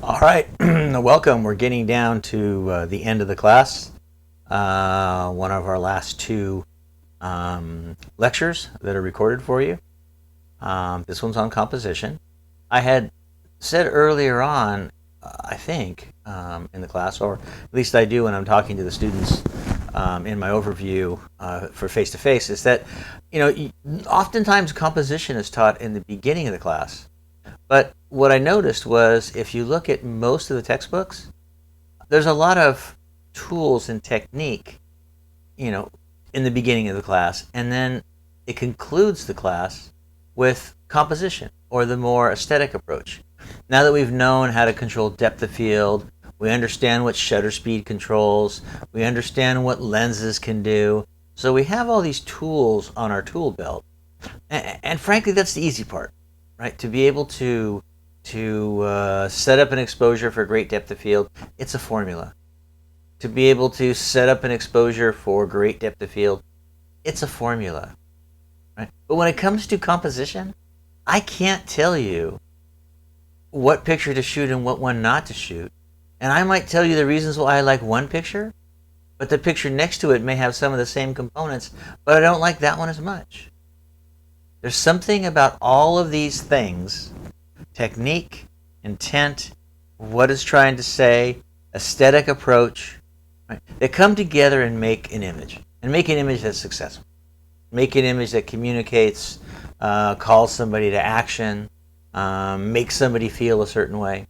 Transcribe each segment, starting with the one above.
All right, welcome. We're getting down to the end of the class. One of our last two lectures that are recorded for you. This one's on composition. I had said earlier on, I think, in the class, or at least I do when I'm talking to the students in my overview for face-to-face, is that, oftentimes composition is taught in the beginning of the class. But what I noticed was if you look at most of the textbooks, there's a lot of tools and technique, in the beginning of the class, and then it concludes the class with composition or the more aesthetic approach. Now that we've known how to control depth of field, we understand what shutter speed controls, we understand what lenses can do. So we have all these tools on our tool belt. And frankly, that's the easy part. Right, to be able to set up an exposure for great depth of field, it's a formula. To be able to set up an exposure for great depth of field, it's a formula. Right? But when it comes to composition, I can't tell you what picture to shoot and what one not to shoot. And I might tell you the reasons why I like one picture, but the picture next to it may have some of the same components, but I don't like that one as much. There's something about all of these things, technique, intent, what it's trying to say, aesthetic approach, right, that come together and make an image. And make an image that's successful. Make an image that communicates, calls somebody to action, makes somebody feel a certain way.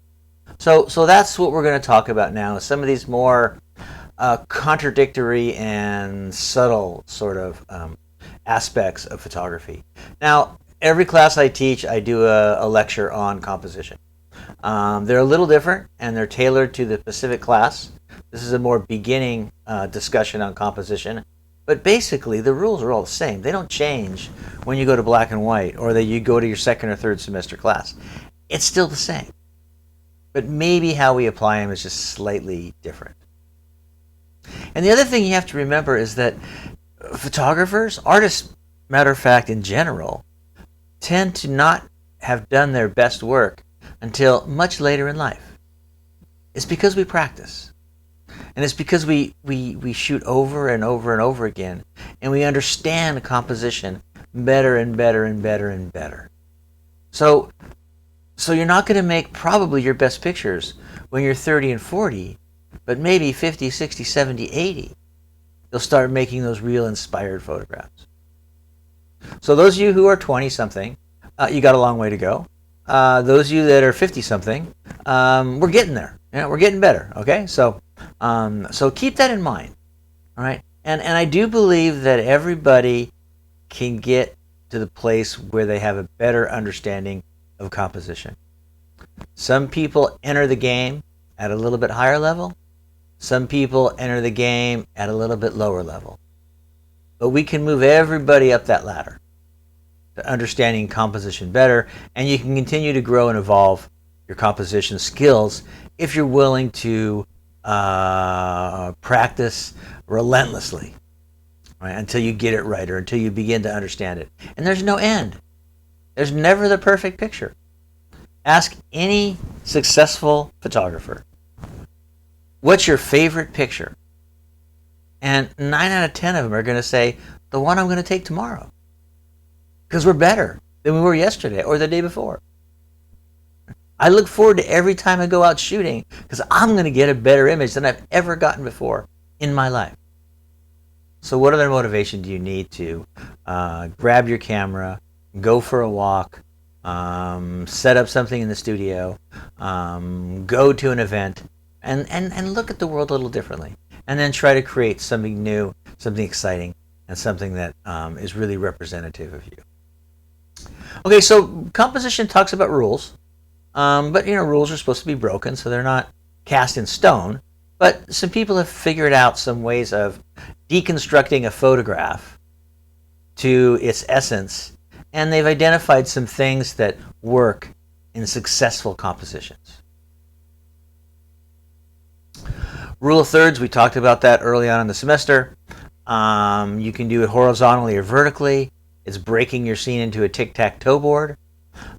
So that's what we're going to talk about now, some of these more contradictory and subtle sort of aspects of photography. Now, every class I teach, I do a lecture on composition. They're a little different, and they're tailored to the specific class. This is a more beginning discussion on composition. But basically, the rules are all the same. They don't change when you go to black and white or that you go to your second or third semester class. It's still the same. But maybe how we apply them is just slightly different. And the other thing you have to remember is that photographers, artists, matter of fact, in general, tend to not have done their best work until much later in life. It's because we practice. And it's because we shoot over and over and over again, and we understand composition better and better and better and better. So you're not going to make probably your best pictures when you're 30 and 40, but maybe 50, 60, 70, 80. You'll start making those real inspired photographs. So those of you who are 20-something, you got a long way to go. Those of you that are 50-something, we're getting there. We're getting better, okay? So keep that in mind, all right? And I do believe that everybody can get to the place where they have a better understanding of composition. Some people enter the game at a little bit higher level. Some people enter the game at a little bit lower level. But we can move everybody up that ladder to understanding composition better, and you can continue to grow and evolve your composition skills if you're willing to practice relentlessly, right, until you get it right or until you begin to understand it. And there's no end. There's never the perfect picture. Ask any successful photographer, what's your favorite picture? And 9 out of 10 of them are going to say, the one I'm going to take tomorrow. Because we're better than we were yesterday or the day before. I look forward to every time I go out shooting because I'm going to get a better image than I've ever gotten before in my life. So what other motivation do you need to grab your camera, go for a walk, set up something in the studio, go to an event, and look at the world a little differently, and then try to create something new, something exciting, and something that is really representative of you. Okay, so composition talks about rules, but rules are supposed to be broken, so they're not cast in stone. But some people have figured out some ways of deconstructing a photograph to its essence, and they've identified some things that work in successful compositions. Rule of thirds, we talked about that early on in the semester. You can do it horizontally or vertically. It's breaking your scene into a tic-tac-toe board.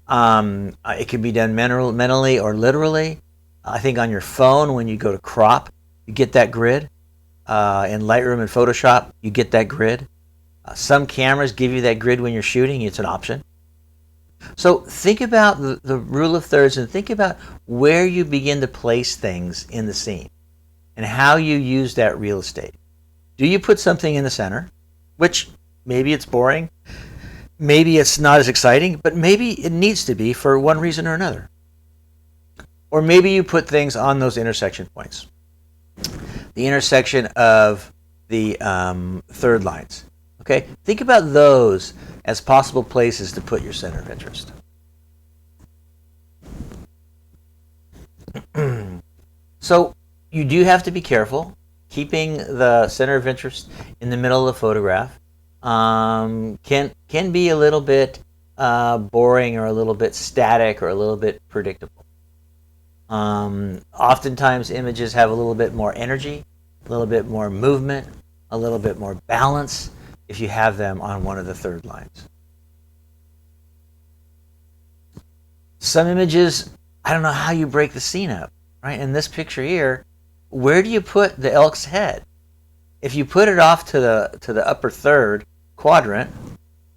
It can be done mentally or literally. I think on your phone, when you go to crop, you get that grid. In Lightroom and Photoshop, you get that grid. Some cameras give you that grid when you're shooting. It's an option. So think about the rule of thirds and think about where you begin to place things in the scene and how you use that real estate. Do you put something in the center, which maybe it's boring, maybe it's not as exciting, but maybe it needs to be for one reason or another. Or maybe you put things on those intersection points. The intersection of the third lines. Okay, think about those as possible places to put your center of interest. So you do have to be careful. Keeping the center of interest in the middle of the photograph can be a little bit boring or a little bit static or a little bit predictable. Oftentimes images have a little bit more energy, a little bit more movement, a little bit more balance if you have them on one of the third lines. Some images, I don't know how you break the scene up, right? In this picture here, where do you put the elk's head? If you put it off to the upper third quadrant,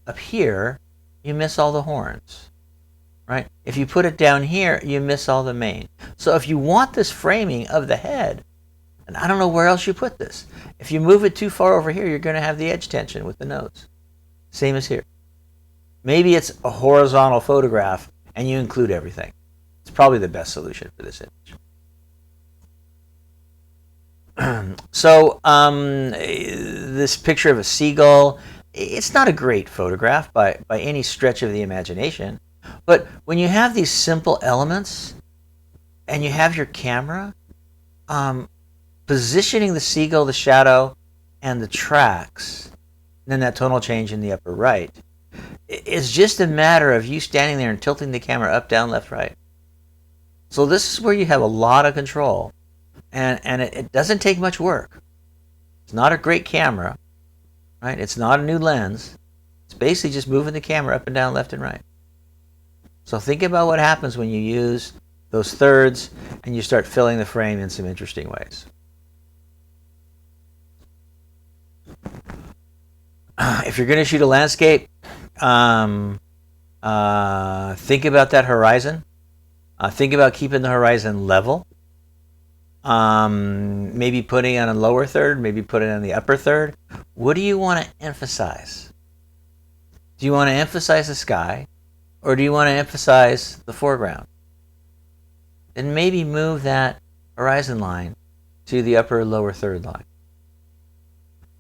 up here, you miss all the horns, right? If you put it down here, you miss all the mane. So if you want this framing of the head, and I don't know where else you put this. If you move it too far over here, you're going to have the edge tension with the nose. Same as here. Maybe it's a horizontal photograph and you include everything. It's probably the best solution for this image. So this picture of a seagull, it's not a great photograph by any stretch of the imagination. But when you have these simple elements and you have your camera, positioning the seagull, the shadow, and the tracks, and then that tonal change in the upper right, it's just a matter of you standing there and tilting the camera up, down, left, right. So this is where you have a lot of control, and it doesn't take much work. It's not a great camera, right? It's not a new lens. It's basically just moving the camera up and down, left and right. So think about what happens when you use those thirds and you start filling the frame in some interesting ways. If you're going to shoot a landscape, think about that horizon. Think about keeping the horizon level. Maybe putting it on a lower third, maybe put it on the upper third. What do you want to emphasize? Do you want to emphasize the sky, or do you want to emphasize the foreground? Then maybe move that horizon line to the upper or lower third line.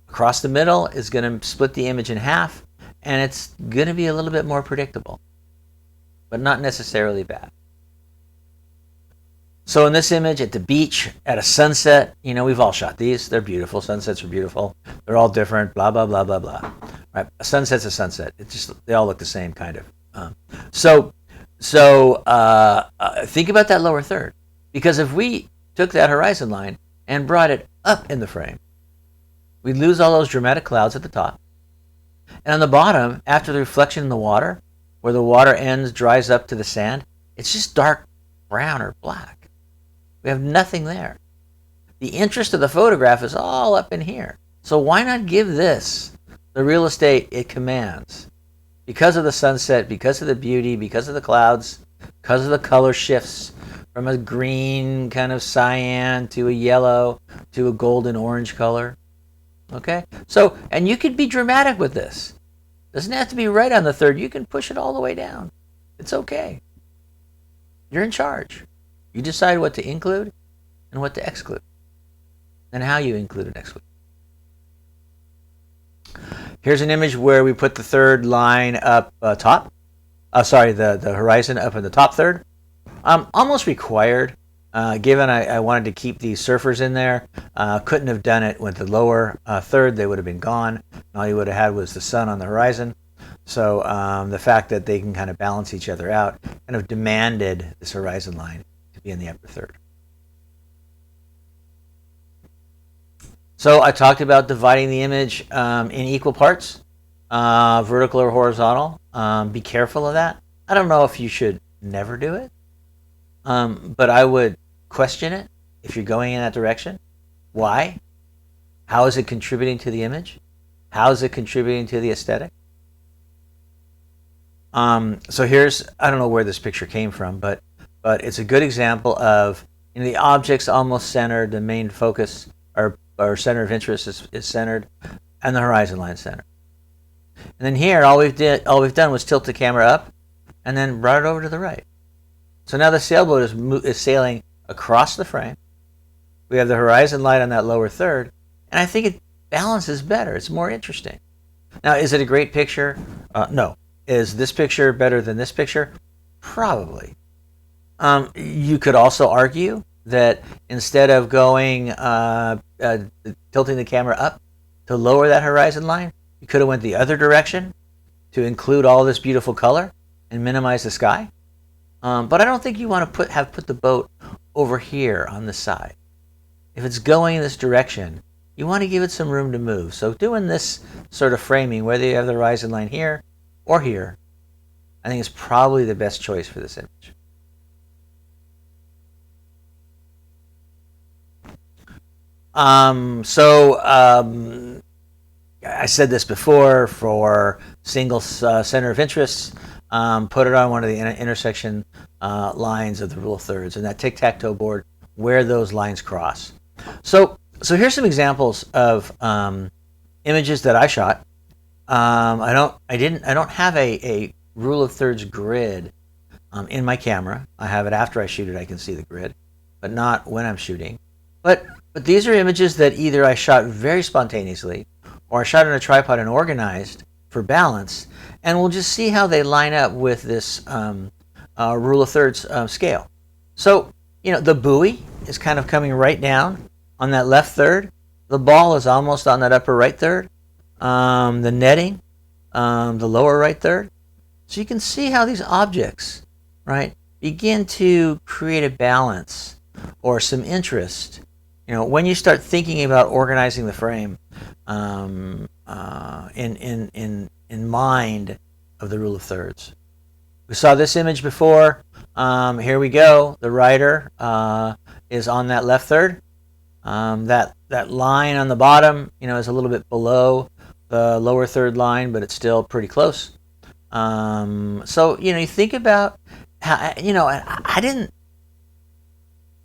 Across the middle is going to split the image in half, and it's going to be a little bit more predictable, but not necessarily bad. So in this image at the beach, at a sunset, you know, we've all shot these. They're beautiful. Sunsets are beautiful. They're all different, blah, blah, blah, blah, blah. Right? A sunset's a sunset. It's just, they all look the same, kind of. So think about that lower third. Because if we took that horizon line and brought it up in the frame, we'd lose all those dramatic clouds at the top. And on the bottom, after the reflection in the water, where the water ends, dries up to the sand, it's just dark brown or black. We have nothing there. The interest of the photograph is all up in here. So why not give this the real estate it commands? Because of the sunset, because of the beauty, because of the clouds, because of the color shifts from a green kind of cyan to a yellow to a golden orange color. Okay? So, and you could be dramatic with this. Doesn't have to be right on the third. You can push it all the way down. It's okay. You're in charge. You decide what to include and what to exclude, and how you include and exclude. Here's an image where we put the third line up top. The horizon up in the top third. Almost required, given I wanted to keep these surfers in there. Couldn't have done it with the lower third. They would have been gone. And all you would have had was the sun on the horizon. So the fact that they can kind of balance each other out kind of demanded this horizon line to be in the upper third. So I talked about dividing the image in equal parts, vertical or horizontal. Be careful of that. I don't know if you should never do it, but I would question it if you're going in that direction. Why? How is it contributing to the image? How is it contributing to the aesthetic? So here's, I don't know where this picture came from, but it's a good example of, the object's almost centered, the main focus or center of interest is centered, and the horizon line centered. And then here, all we've done was tilt the camera up, and then brought it over to the right. So now the sailboat is sailing across the frame. We have the horizon light on that lower third, and I think it balances better. It's more interesting. Now, is it a great picture? No. Is this picture better than this picture? Probably. You could also argue that instead of going tilting the camera up to lower that horizon line, you could have went the other direction to include all this beautiful color and minimize the sky. But I don't think you want to have put the boat over here on the side. If it's going in this direction, you want to give it some room to move. So doing this sort of framing, whether you have the horizon line here or here, I think is probably the best choice for this image. I said this before, for single center of interest, put it on one of the intersection lines of the rule of thirds, and that tic-tac-toe board where those lines cross. So here's some examples of images that I shot. I don't have a rule of thirds grid in my camera. I have it after I shoot it. I can see the grid, but not when I'm shooting. But these are images that either I shot very spontaneously, or I shot on a tripod and organized for balance, and we'll just see how they line up with this rule of thirds scale. So, the buoy is kind of coming right down on that left third. The ball is almost on that upper right third. The netting, the lower right third. So you can see how these objects, right, begin to create a balance or some interest. When you start thinking about organizing the frame in mind of the rule of thirds. We saw this image before. Here we go. The rider is on that left third. That line on the bottom, is a little bit below the lower third line, but it's still pretty close. So you think about how, I didn't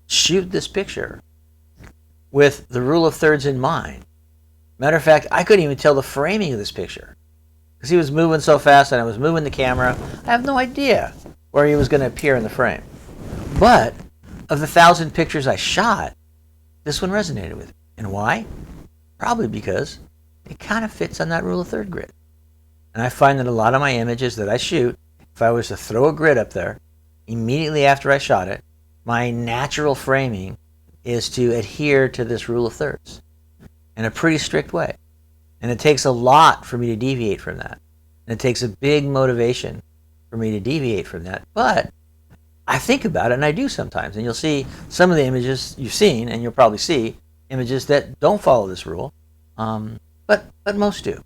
shoot this picture with the rule of thirds in mind. Matter of fact, I couldn't even tell the framing of this picture because he was moving so fast and I was moving the camera. I have no idea where he was going to appear in the frame. But of the 1,000 pictures I shot, this one resonated with me. And why? Probably because it kind of fits on that rule of third grid. And I find that a lot of my images that I shoot, if I was to throw a grid up there, immediately after I shot it, my natural framing is to adhere to this rule of thirds in a pretty strict way. And it takes a lot for me to deviate from that. And it takes a big motivation for me to deviate from that. But I think about it, and I do sometimes. And you'll see some of the images you've seen, and you'll probably see images that don't follow this rule. But most do.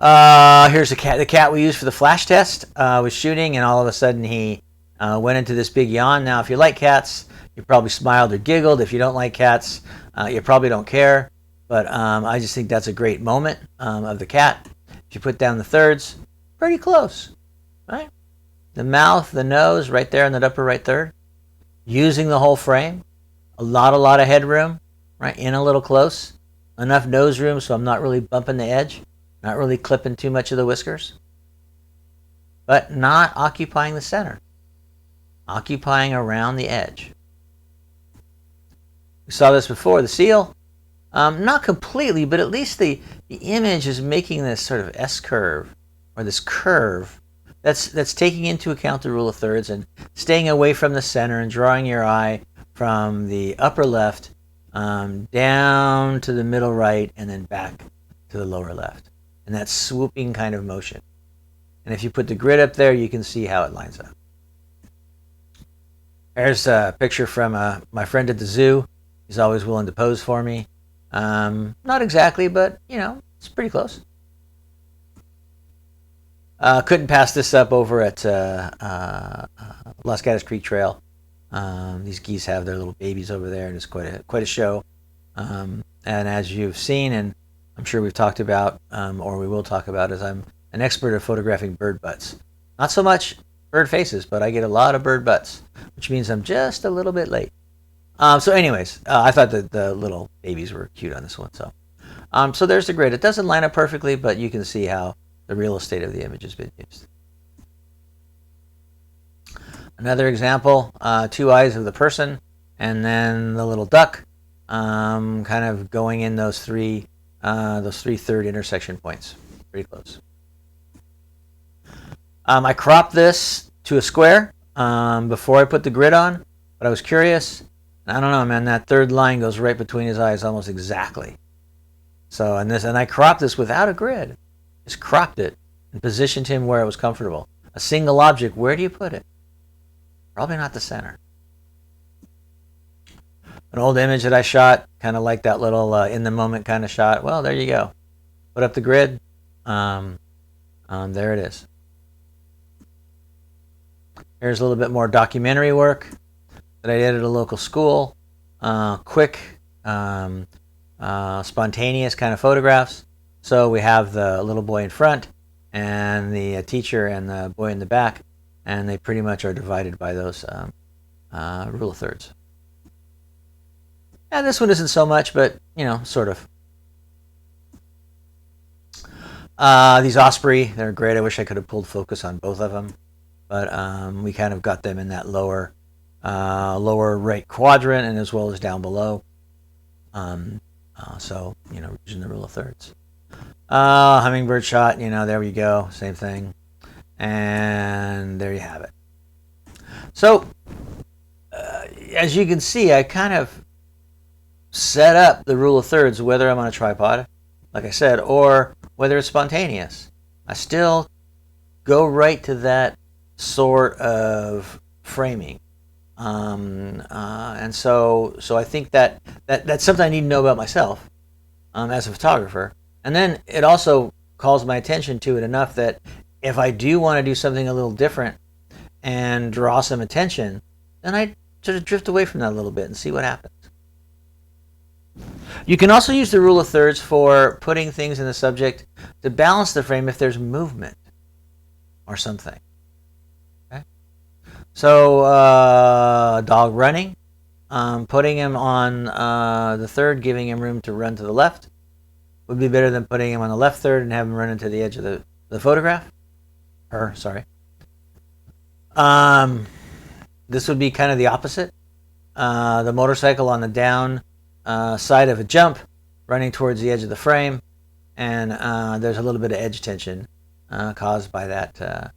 Here's the cat. The cat we used for the flash test was shooting, and all of a sudden he went into this big yawn. Now, if you like cats, you probably smiled or giggled. If you don't like cats, you probably don't care. But I just think that's a great moment of the cat. If you put down the thirds, pretty close, right? The mouth, the nose, right there in that upper right third. Using the whole frame. A lot of headroom, right? In a little close. Enough nose room so I'm not really bumping the edge. Not really clipping too much of the whiskers. But not occupying the center. Occupying around the edge. We saw this before, the seal. Not completely, but at least the image is making this sort of S-curve, or this curve that's taking into account the rule of thirds and staying away from the center and drawing your eye from the upper left down to the middle right and then back to the lower left. And that swooping kind of motion. And if you put the grid up there, you can see how it lines up. There's a picture from my friend at the zoo. He's always willing to pose for me. Not exactly, but, it's pretty close. Couldn't pass this up over at Los Gatos Creek Trail. These geese have their little babies over there, and it's quite a show. And as you've seen, and I'm sure we've talked about, or we will talk about, is I'm an expert at photographing bird butts. Not so much bird faces, but I get a lot of bird butts, which means I'm just a little bit late. So anyways, I thought that the little babies were cute on this one. So there's the grid. It doesn't line up perfectly, but you can see how the real estate of the image has been used. Another example, 2 eyes of the person, and then the little duck, kind of going in those three third intersection points. Pretty close. I cropped this to a square before I put the grid on, but I was curious. I don't know, man, that third line goes right between his eyes almost exactly. So, and I cropped this without a grid. Just cropped it and positioned him where it was comfortable. A single object, where do you put it? Probably not the center. An old image that I shot, kind of like that little in the moment kind of shot. Well, there you go. Put up the grid. There it is. Here's a little bit more documentary work that I did at a local school. Quick, spontaneous kind of photographs. So we have the little boy in front and the teacher and the boy in the back, and they pretty much are divided by those rule of thirds. And this one isn't so much, but sort of. These Osprey, they're great. I wish I could have pulled focus on both of them, but we kind of got them in that lower right quadrant, and as well as down below. So using the rule of thirds. Hummingbird shot. There we go. Same thing, and there you have it. So as you can see, I kind of set up the rule of thirds, whether I'm on a tripod, like I said, or whether it's spontaneous. I still go right to that sort of framing. And so I think that's something I need to know about myself as a photographer. And then it also calls my attention to it enough that if I do want to do something a little different and draw some attention, then I sort of drift away from that a little bit and see what happens. You can also use the rule of thirds for putting things in the subject to balance the frame if there's movement or something. Okay? So dog running, putting him on the third, giving him room to run to the left, would be better than putting him on the left third and have him run into the edge of the photograph. This would be kind of the opposite. The motorcycle on the down side of a jump, running towards the edge of the frame, and there's a little bit of edge tension caused by that